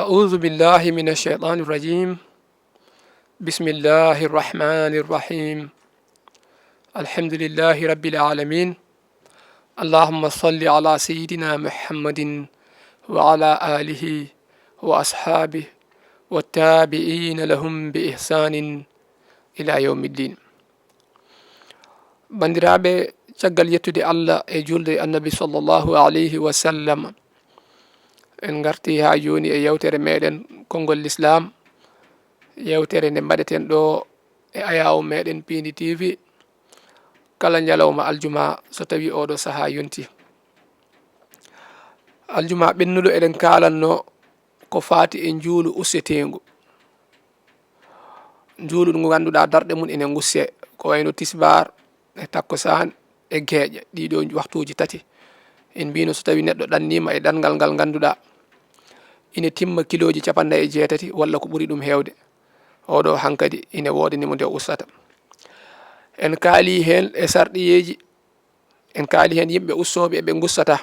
أعوذ بالله من الشيطان الرجيم. بسم الله الرحمن الرحيم. الحمد لله رب العالمين. اللهم صل على سيدنا محمد وعلى آله وأصحابه والتابعين لهم بإحسان إلى يوم الدين. بندرابي تشغل يتودي الله جولد النبي صلى الله عليه وسلم en garti ha joni e yewtere meɗen konngol l'islam, yewtere nde mbaɗeten ɗo e ayaw meɗen Pindi TV kala ñalawma aljuma so tawi oɗo saha yonti. Aljuma ɓennuɗo eɗen kalanno ko fati e juulu ussetengu, juulu ngu ganduɗa darɗe mum ene gusse ko wayno tisbar e takkosan e gueƴe, ɗiɗo waktuji tati. En mbino so tawi neɗɗo ɗannima e ɗanngal ngal ganduɗa ine timma kiloji 98 walla ko ɓuri ɗum hewde, oɗo hankadi ine wodanimo nde ustata. En kaali hen e sarɗiyeji, en kaali hen yimɓe ussoɓe ɓe gussata.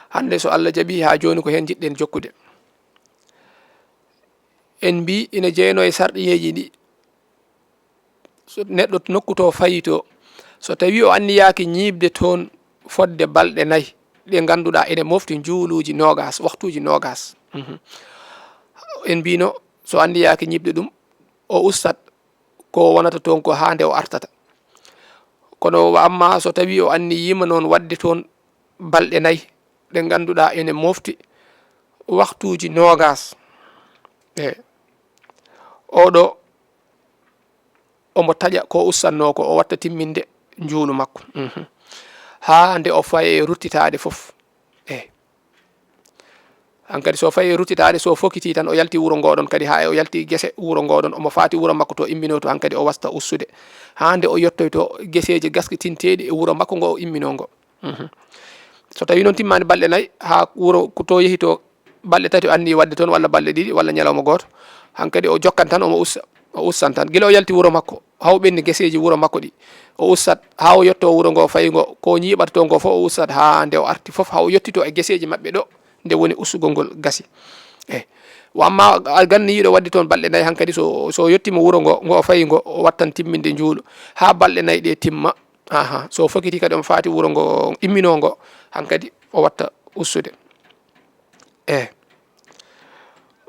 Hande so Allah jaaɓi ha joni ko hen jiɗɗen jokkude. En mbi ine jeyno e sarɗiyeji ɗi, so neɗɗo nokkuto fayito so tawi o anniyaki ñibde toon fodde balɗe 4 ɗe ganduɗa ene mofti juuluji nogas, waktuji nogas. En mbino so andiyaki ñibde ɗum o ustat ko wonata toon ko hande o artata. Kono amma so tawi o anni yima noon wadde toon balɗe 4 ɗe ganduɗa ene mofti waktuji nogas, oɗo omo taƴa ko ustanno ko o watta timminde juulu makko. Ha nde o faye ruttitade fof. Hankadi so faye ruttitade so fokiti tan o yalti wuro ngoɗon kadi ha o yalti guese wuro ngoɗon omo fati wuro makko to immino to hankadi o wasta ussude ha nde o yettoy to gueseji gaskitinteɗi e wuro makko ngo o immino ngo. So tawi noon timmani balɗe 4 ha wuro to yeehi to balɗe 3 o anni wadde toon walla balɗe 2 walla ñalawma goto, hankadi o jokkan tan omo ussa, o ussan tan guila o yalti wuro makko haw ɓenni gueseji wuro makko ɗi o ussat ha o yetto wuro ngo fayi ngo ko ñiɓata to ngo fof o ussat ha nde o arti fof ha o yettito e gueseji mabɓe ɗo nde woni ussugol ngol gasi. Wamma ganni yiɗo wadde toon balɗe 4 hankadi so yettima wuro ngo fayi ngo o wattan timminde juulu ha balɗe 4 ɗe timma. So fokiti kadi on fati wuro ngo immino ngo hankadi o watta ussude.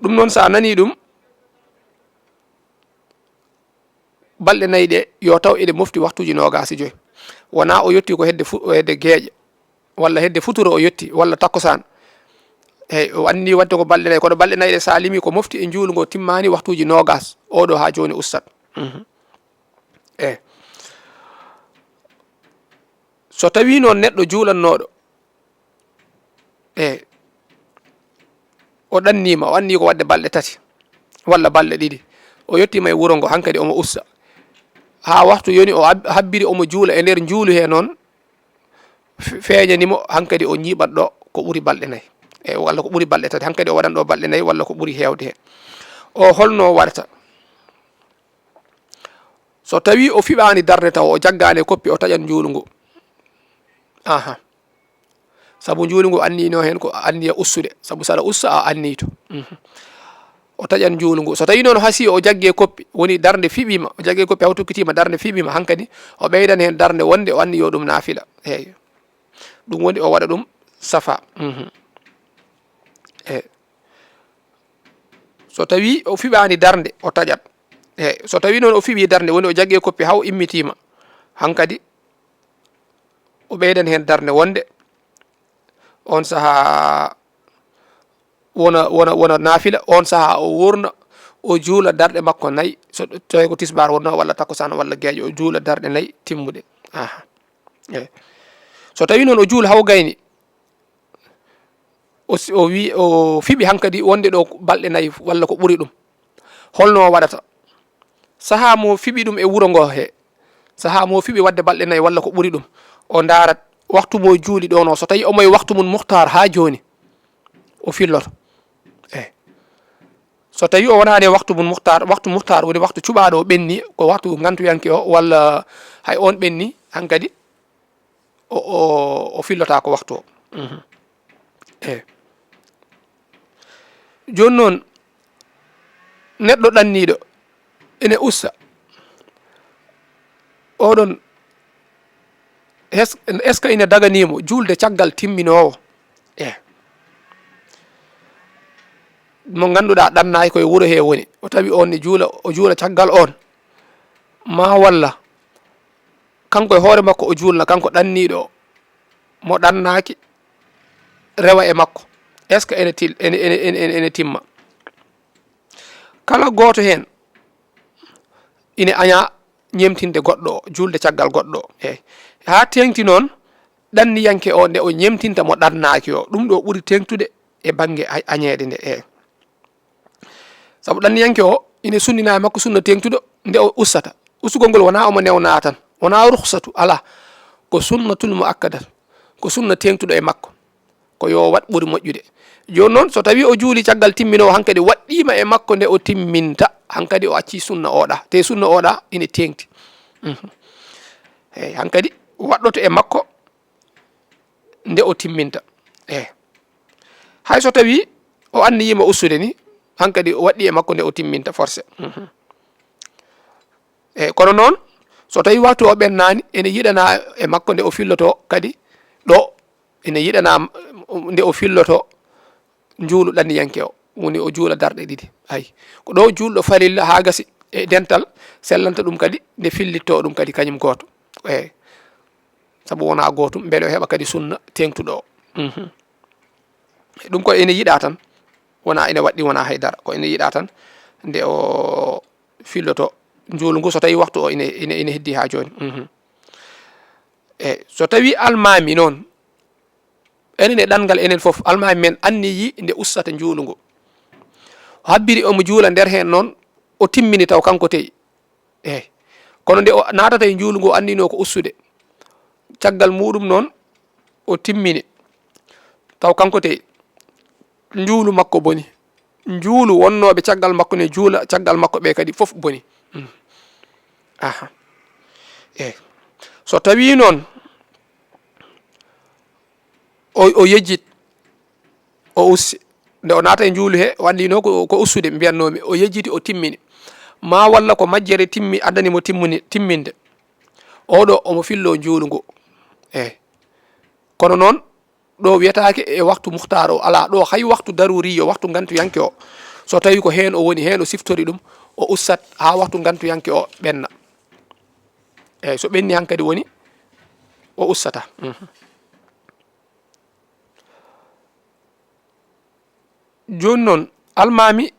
Ɗum noon sa nani ɗum balɗe 4 ɗe yo taw eɗe mofti waktuji nogas e 5 wona o yetti ko hedde gueƴe walla hedde futuro o yetti walla takkosan. O anni wadde ko balɗe 4 kono balɗe 4 ɗe sa limi ko mofti e juulu ngo timmani waktuji nogas, oɗo ha joni ustat. So tawi noon neɗɗo juulannoɗo o ɗannima o anni ko wadde balɗe 3 walla balɗe 2 o yettima e wuro ngo hankadi omo ussa ha waktu yoni o habbiri omo juula e nder juulu he noon feeñanimo hankadi o ñiɓat ɗo ko ɓuri balɗe 4 walla ko ɓuri balɗe 3 hankadi o waɗan ɗo balɗe 4 walla ko ɓuri hewde he. O holno waɗata so tawi o fiɓani darde taw o jaggani koppi o taƴan juulu ngu. Sabu juulu ngu annino hen ko anniya ussude, sabu saɗa ussa a annito. O taƴan juulu ngu so tawi noon hasi o jagge koppi woni darde fiɓima, o jagge koppi haw tukkitima darde fiɓima hankadi o ɓeydan hen darde wonde o anni yo ɗum naafila. Ɗum woni o waɗa ɗum safa. So tawi o fiɓani darde o taƴat. So tawi noon o fiɓi darde woni o jagge koppi haw immitima hankadi o ɓeydan hen darde wonde on saha wona naafila, on saha o wurna o juula darɗe makko 4 so tawi ko tisbar wonno walla takkosan walla gueƴe o juula darɗe 4 timmuɗe. So tawi noon o juula haw gayni o wi o fiɓi hankadi wonde ɗo balɗe 4 walla ko ɓuri ɗum, holno waɗata saha mo fiɓi ɗum e wuro ngo he, saha mo fiɓi wadde balɗe 4 walla ko ɓuri ɗum o darat waktu mo juuli ɗo no so tawi omo e waktu mum muhtar ha joni o filloto. So tawi o wonani e waktu mum muhtar, waktu muhtar woni waktu cuɓaɗo o ɓenni ko waktu gantuyanke o walla hay on ɓenni hankadi o fillota ko waktu o. joni noon neɗɗo ɗanniɗo ene usta oɗon est ce que ina daganimo julde caggal timminowo mo ganduɗa ɗannayi koye wuuro he woni o tawi on ne juula o juula caggal on ma walla kanko e hoore makko o julna kanko ɗanniɗo o mo ɗannaki rewa e makko est ce que ene timma kala goto hen ine aña ñemtinde goɗɗo o julde caggal goɗɗo o ha tengti noon ɗanniyanke o nde o ñemtinta mo ɗannaki o ɗum ɗo ɓuuri tengtude e banggue añede nde saabu ɗanniyanke o ine sunnina e makko sunna tengtuɗo nde o ustata ustugol ngol wona omo newna tan wona ruhsatu ala ko sunnatul mo akkadat ko sunna tengtuɗo e makko ko yo wat ɓuuri moƴƴude joni noon so tawi o juuli caggal timminowo hankkadi waɗɗima e makko nde o timminta hankkadi o acci sunna oɗa te sunna oɗa ine tengti eyyi hankkadi waɗɗoto e makko nde o timminta hay so tawi o anniyima ustude ni hankkadi o waɗɗi e makko nde o timminta forcé eyyi kono noon so tawi waktu o ɓennani ene yiɗana e makko nde o filloto kadi ɗo ene yiɗana nde o filloto juulu ɗanniyanke o woni o juula darɗe ɗiɗi ayi ko ɗo julɗo falilla ha gasi e dental sellanta ɗum kadi nde fillitto ɗum kadi kañum goto eyyi saabu wona gotum beele o heeɓa kadi sunna tengtuɗo o ɗum ko ene yiiɗa tan wona ene waɗɗi wona haydara ko ene yiiɗa tan nde o filloto juulu ngu so tawi waktu o ine heddi ha joni eyyi so tawi almami noon enen e ɗanngal enen foof almami men anniyi nde ustata juulu ngu o habbiri omo juula nder hen noon o timmini taw kanko teyi eyyi kono nde o natata e juulu ngu o andino ko ustude caggal muɗum noon o timmini taw kanko teyi juulu makko boni juulu wonnoɓe caggal makko ne juula caggal makko ɓe kadi foof boni aha eyyi so tawi noon o yejjit o usti nde o naata e juulu he o andino ko ustude mbiyannomi o yejjiti o timmini ma walla ko majjere timmi addanimo timminde oɗo omo fillo juulu ngu eyyi kono noon ɗo wiyatake e waktu muhtar o ala ɗo hay waktu daruri o waktu gantuyanke o so tawi ko hen o woni hen o siftori ɗum o ustat ha waktu gantuyanke o ɓenna eyyi so ɓenni hankkadi woni o ustata joni noon almami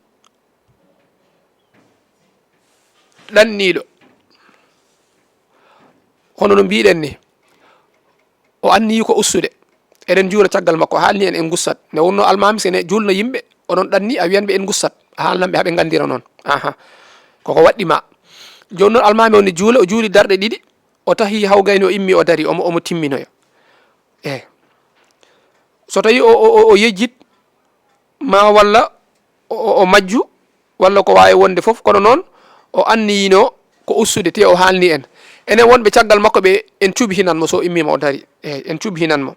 ɗanniɗo hono no mbiɗen ni o anniyi ko ustude eɗen juula caggal makko haalni en gussat nde wonno almami sene julno yimɓe onon ɗanni a wiyanɓe en gussat haalnanɓe haaɓe gandira noon koko waɗɗima joni noon almami o ne juula o juuli darɗe ɗiɗi o tahi hawgayni o immi o dari omo timminoyo eyyi so tawi o yejjit ma walla o majju walla ko wawi wonde foof kono noon o anniyino ko ustude te o haalni en enen wonɓe caggal makko ɓe en cuuɓi hinanmo so immima o dari eyyi en cuuɓi hinanmo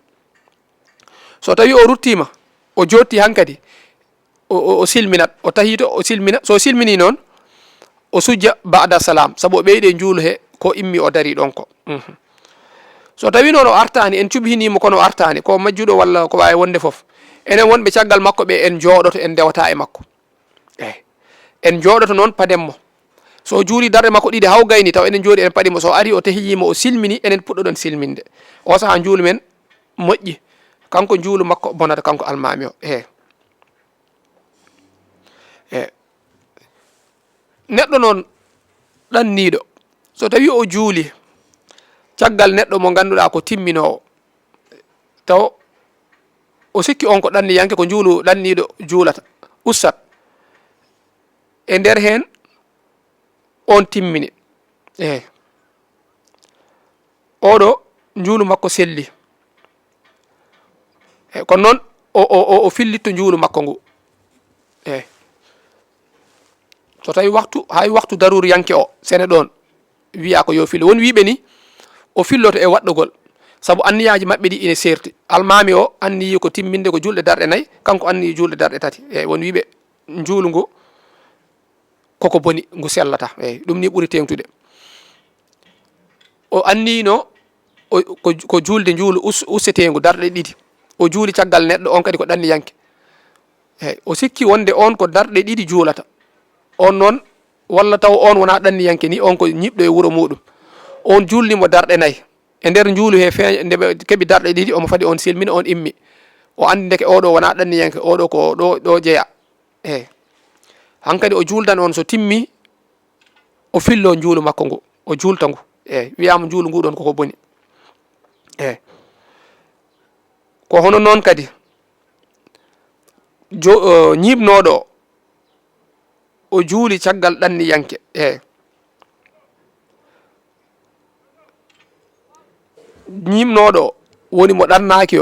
so tawi o ruttima o jotti hankkadi o silminat o tahi to o silmina so silmini noon o sujja bada salam saabu o ɓeyɗe juulu he ko immi o dari ɗon ko so tawi noon o artani en cuuɓi hinimo kono o artani ko majjuɗo walla ko wawi wonde foof enen wonɓe caggal makko ɓe en jooɗoto en dewata e makko eyyi en jooɗoto noon pademmo so juuli darde makko ɗiɗi hawgayni taw enen jooɗi en paɗimo so ari o tahiyima o silmini enen puɗɗoɗon silminde o saaha juulu men moƴƴi kanko juulu makko bonata kanko almami o neɗɗo noon ɗanniɗo so tawi o juuli caggal neɗɗo mo ganduɗa ko timminowo taw o sikki on ko ɗanniyanke ko juulu ɗanniɗo juulata ustat e nder hen on timmini oɗo juulu makko selli kono noon o fillitto juulu makko ngu so tawi hay waktu daruri yanke o sene ɗon wiya ko yo fillo won wiɓe ni o filloto e waɗɗogol saabu anniyaji mabɓe ɗi ine serti almami o anniyi ko timminde ko julɗe darɗe nayyi kanko anniyi julɗe darɗe tati won wiɓe njuulu ngu koko boni ngu sellata eyyi ɗum ni ɓuri tengtude o annino ko julde njuulu ussetengu darɗe ɗiɗi o juuli caggal neɗɗo on kadi ko ɗanni yanke eyyi o sikki wonde on ko darɗe ɗiɗi juulata on noon walla taw on wona ɗanni yanke ni on ko ñiɓɗo e wuuro muɗum on julnimo darɗe nayyi e nder njuulu he feeña ndeɓe keeɓi darɗe ɗiɗi omo faadi on silmina on immi o andi deke oɗo wona ɗanni yanke oɗo ko ɗo jeeya eyyi hankkadi o juldan on so timmi o fillo njuulu makko ngu o julta ngu eyyi wiyama njuulu ngu ɗon koko boni eyyi ko hono noon kadi ñibnoɗo o juuli caggal ɗanni yanke eyyi ñimnoɗo woni mo ɗannaki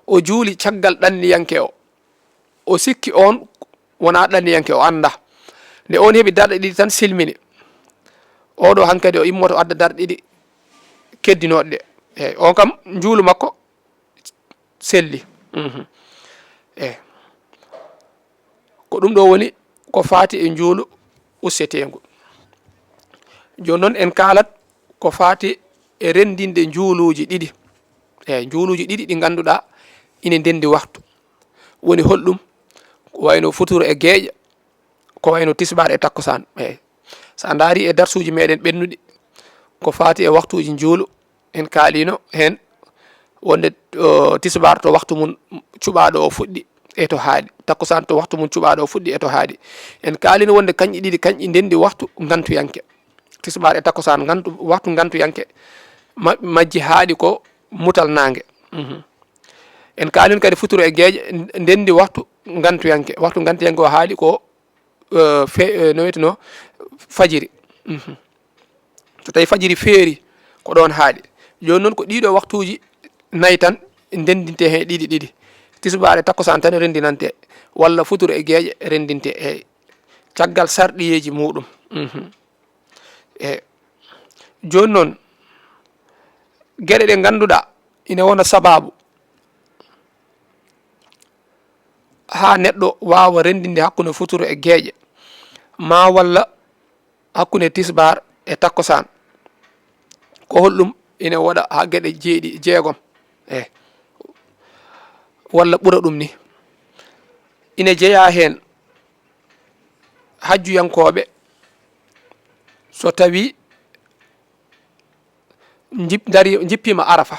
o juuli caggal ɗanni yanke o sikki on wona ɗanni yanke o anda nde on heeɓi darɗe ɗiɗi tan silmini oɗo hankkadi o immoto adda darɗe ɗiɗi keddinoɗe ɗe eyyi on kam njuulu makko selli eyyi ko ɗum ɗo woni ko faati e njuulu ussetengu joni noon en kalat ko faati e rendinde njuuluji ɗiɗi eyyi njuuluji ɗiɗi ɗi ganduɗa ina ndendi waktu woni holɗum ko wayno futuro e gueƴa ko wayno tisbar e takkusan eyyi sa daari e darsuji meɗen ɓennuɗi ko faati e waktuji njuulu en kaalino hen wonde tisbar to waktu mum cuɓaɗo o fuɗɗi e to haaɗi takkusan to waktu mum cuɓaɗo o fuɗɗi e to haaɗi en kaalino wonde kañƴi ɗiɗi kañƴi ndendi waktu gantuyanke tisbar e takkusan waktu gantuyanke majji haaɗi ko mutal nangue en kaalino kadi futuro e gueƴe ndendi waktu gantuyanke o haaɗi ko no wiyeteno fajiri so tawi fajiri feeri ko ɗon haaɗi joni noon ko ɗiɗo waktuji nayyi tan ndendinte he ɗiɗi ɗiɗi tisbare takkusan tan rendinante walla futuro e gueƴe rendinte e caggal sarɗiyeji muɗum e joni noon gueɗe ɗe ganduɗa ina wona sababu ha neɗɗo wawa rendinde hakkude futuro e gueƴe ma walla hakkude tisbar e takkusan ko holɗum ina waɗa ha gueɗe jeegom eyyi walla ɓuura ɗum ni ina jeeya hen hajjuyankoɓe so tawi jippima arafa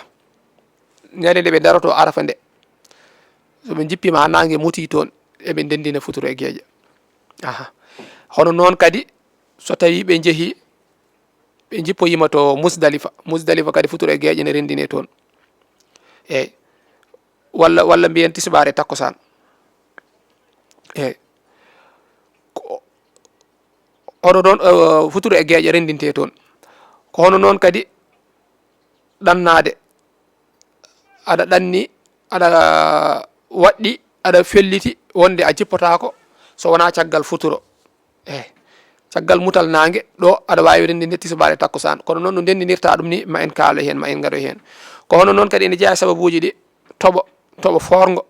ñande nde ɓe daroto arafa nde soɓe jippima ha nangue muti toon eɓe ndendina futuro e gueƴe hono noon kadi so tawi ɓe jeehi ɓe jippoyima to musdalifa kadi futuro e gueƴe ne rendine toon eyyi walla mbiyen tisbare takkusan eyyi hono noon futuro e gueƴe rendinte toon ko hono noon kadi ɗannade aɗa ɗanni aɗa waɗɗi aɗa felliti wonde a jippotako so wona caggal futuro eyyi caggal mutal nangue ɗo aɗa wawi rendinde tisbare takkusan kono noon no ndendinirta ɗum ni ma en kaalo hen ma en garoy hen ko hono noon kadi ene jeeya sababuji ɗi tooɓo forgo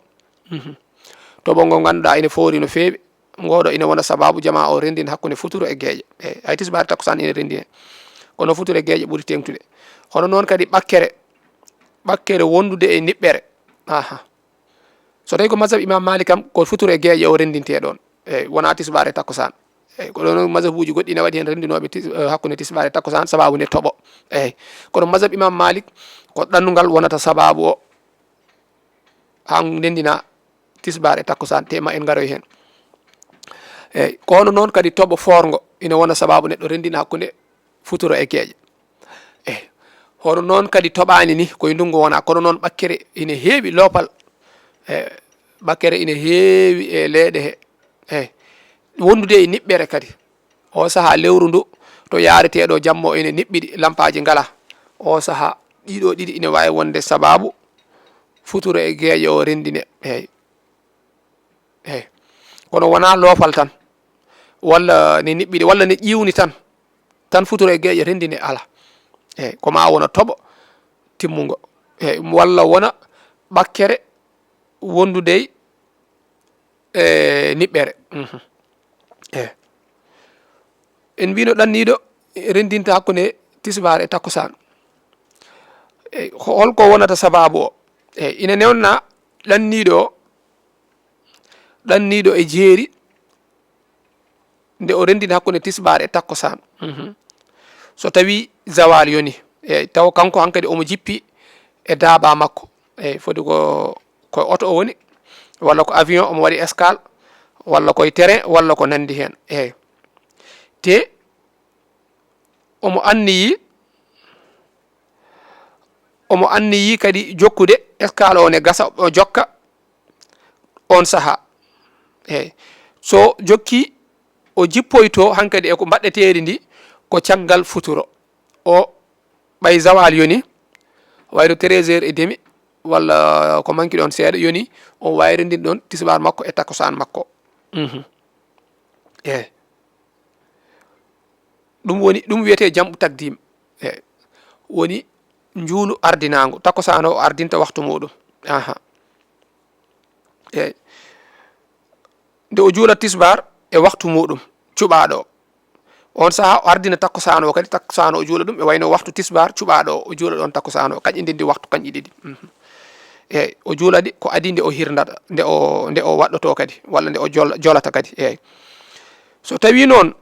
tooɓo ngo ganduɗa ene foori no feewi ngoɗo ina wona sababu jama o rendina hakkude futuro e gueƴe eyyi hay tisbare takkusan ine rendi hen kono futuro e gueƴe ɓuuri tengtude hono noon kadi ɓakkere wondude e niɓɓere so tawi ko mazhab imam malik kam ko futuro e gueƴe o rendinte ɗon eyyi wona tisbare takkusan eyyi ko ɗon mazhab uji goɗɗi ne waɗi hen rendinoɓe hakkude tisbare takkusan sababu nde tooɓo eyyi kono mazhab imam malik ko ɗannugal wonata sababu o ha ndendina tisbare takkusan tema en garoy hen eyyi ko hono noon kadi tooɓo forgo ina wona sababu neɗɗo rendina hakkude futuro e gueƴe eyyi hono noon kadi toɓani ni koye ndungu wona kono noon ɓakkere ina heewi loopal ɓakkere ina heewi e leeɗe he eyyi wondude e niɓɓere kadi o saaha lewru ndu to yareteɗo jamma ene niɓɓiɗi lampaji ngala o saaha ɗiɗo ɗiɗi ina wawi wonde sababu futuro e gueƴe o rendine eyyi kono wona loopal tan walla ne niɓɓiɗi walla ne ƴiwni tan futuro e gueƴe rendine ala eyyi koma wona tooɓo timmugo eyyi walla wona ɓakkere wondudey niɓɓere en mbino ɗanniɗo rendinta hakkunde tisbar e takkusan holko wonata sababu o ina newna ɗanniɗo e jeeri nde o rendini hakkunde tisbar e takkusan so tawi zawal yoni taw kanko hankadi omo jippi e daaba makko foti ko auto o woni walla ko avion omo waɗi escale walla koye terrain walla ko nandi hen te omo anniyi kadi jokkude escale o ne gasa o jokka on saaha so jokki o jippoyto hankadi eko mbaɗɗeteri ndi ko caggal futuro o ɓay zawal yoni wayno 13h30 walla ko manki ɗon seeɗa yoni o wayrindin ɗon tisbar makko e takkusan makko ɗum wiyete jamɓu tagdim woni njuulu ardinago takkusan o ardinta waktu muɗum nde o juulat tisbar e waktu muɗum cuɓaɗo on saaha o ardina takkusan o kadi takkusan o juula ɗum e wayno waktu tisbar cuɓaɗo o juula ɗon takkusan o kañƴi ndendi waktu kañƴi ɗiɗi o juulaɗi ko adi nde o hirnata nde o waɗɗoto kadi walla nde o jolata kadi so tawi noon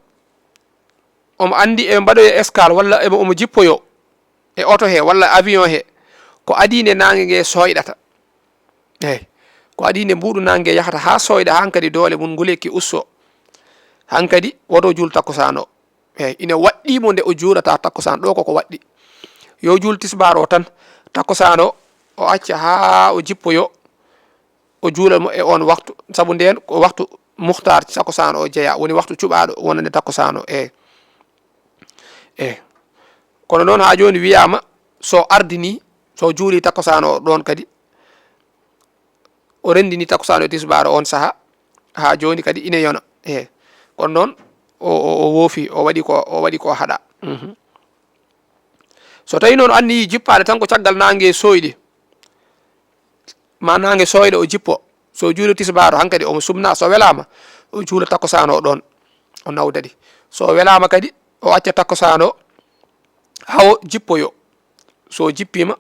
omo andi e mbaɗoyo escale walla omo jippoyo e auto he walla avion he ko adi nde nangue gue soyɗata ko adi nde mbuɗu nangue yahata ha soyɗa hankadi doole mum nguleki usso hankadi woto juul takkusan o ina waɗɗimo nde o juulata takkusan ɗo koko waɗɗi yo juul tisbar o tan takkusan o acca ha o jippoyo o juulal mo e on waktu saabu nden ko waktu muhtar takkusan o jeeya woni waktu cuɓaɗo wonande takkusan o kono noon ha joni wiyama so ardini so juuli takkusan o ɗon kadi o rendini takkusan o tisbar on saaha ha joni kadi ina yona kono noon o woofi o waɗi ko haɗa so tawi noon anniyi jippade tan ko caggal nangue soyɗi ma nangue soyɗa o jippo so juuli tisbar o hankadi omo sumna so welama o juula takkusan o ɗon o nawdadi so welama kadi o acca takkusan o hawo jippoyo so jippima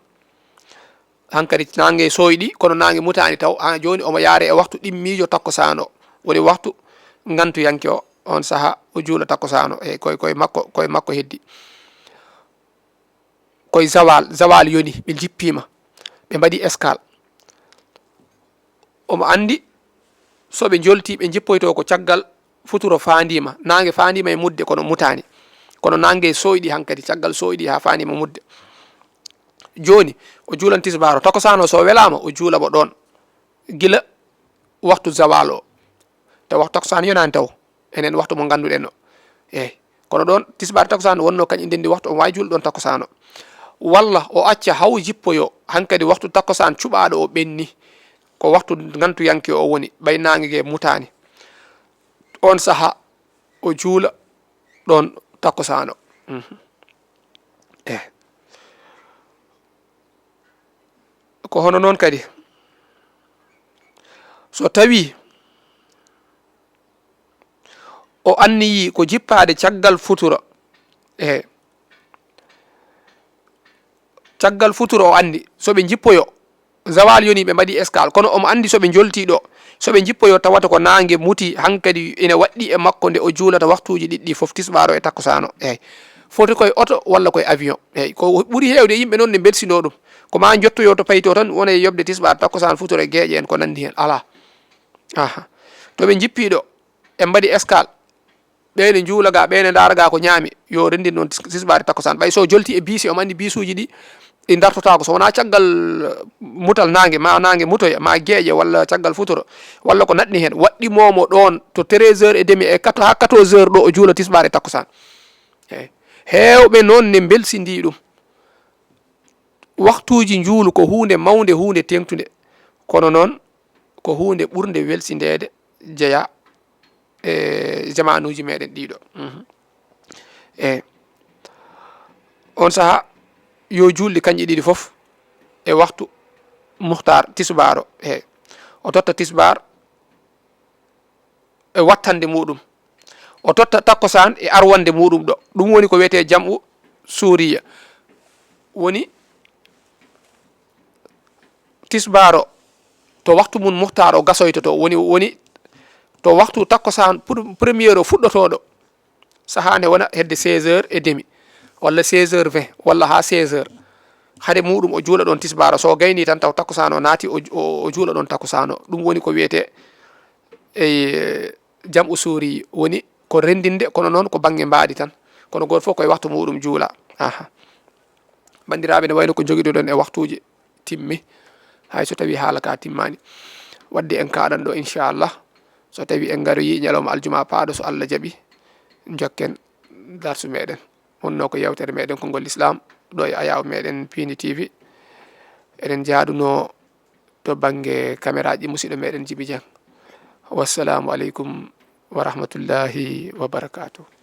hankadi nangue soyɗi kono nangue mutani taw ha joni omo yaare e waktu ɗimmijo takkusan o woni waktu gantuyanke o on saaha o juula takkusan o koye makko heddi koye zawal yoni ɓe jippima ɓe mbaɗi escale omo andi soɓe jolti ɓe jippoyto ko caggal futuro fandima nangue fandima e mudde kono mutani kono nangue soyɗi hankadi caggal soyɗi ha fandima mudde joni o juulan tisbar o takkusan o so welama o juulamo ɗon gila waktu zawal o taw waktu takkusan yonani taw enen waktu mo ganduɗen o kono ɗon tisbar takkusan wonno kañƴi ndendi waktu o wawi juulde ɗon takkusan o walla o acca haw jippoyo hankadi waktu takkusan cuɓaɗo o ɓenni ko waktu gantuyanke o woni ɓay nangue gue mutani on saaha o juula ɗon takkusan o ko hono noon kadi so tawi o anniyi ko jippade caggal futuro caggal futuro o andi soɓe jippoyo zawal yoni ɓe mbaɗi escale kono omo andi soɓe jolti ɗo soɓe jippoyo tawata ko nangue muti hankadi ina waɗɗi e makko nde o juulata waktuji ɗiɗɗi foof tisbar o e takkusan o foti koye auto walla koye avion ko ɓuuri hewde yimɓe noon ne bersino ɗum koma jottoyo to payto tan wona e yobde tisbar takkusan futuro e gueƴe en ko nandi hen ala to ɓe jippiɗo e mbaɗi escale ɓeyde juulaga ɓeyde daraga ko ñaami yo rendin noon tisbar takkusan ɓay so jolti e biisi omo andi bisuji ɗi ɗi dartotako so wona caggal mutal nangue ma nangue mutoya ma gueƴe walla caggal futuro walla ko naɗni hen waɗɗimomo ɗon to 13h30 e ha 14h ɗo o juula tisbar e takkusan hewɓe noon ne belsidi ɗum waktuji juulu ko hunde mawde hunde tengtude kono noon ko hunde ɓurde welsidede jeeya e jamanuji meɗen ɗiɗo on saaha yo julɗi kanƴi ɗiɗi foof e waktu muhtar tisbar o o totta tisbar e wattande muɗum o totta takkosan e arwande muɗum ɗo ɗum woni ko wiyete jam'u suriya woni tisbaro to waktu mun muhtar o gasoyto to woni to waktu takkosan premier o fuɗɗotoɗo sahande wona hedde 16h30 walla 16h20 walla ha 16h hade muɗum o juula ɗon tisbaro so gayni tan taw takkosan o naati o juula ɗon takkosan o ɗum woni ko wiyete jam'u suri woni ko rendinde kono noon ko banggue mbaadi tan kono goto fof koye waktu muɗum juula bandiraɓe ne wayno ko joguiɗoɗon e waktuji timmi hay so tawi haala ka timmani wadde en kaɗan ɗo inchallah so tawi en garoyi ñalawma aljuma paaɗo so Allah jaaɓi jokken darsu meɗen wonno ko yewtere meɗen konngol l'islam ɗo e ayaw meɗen Pini TV eɗen jaaduno to banggue caméra ji musidɗo meɗen Djiby Dieng wassalamu aleykum wa rahmatullahi wa barakatuh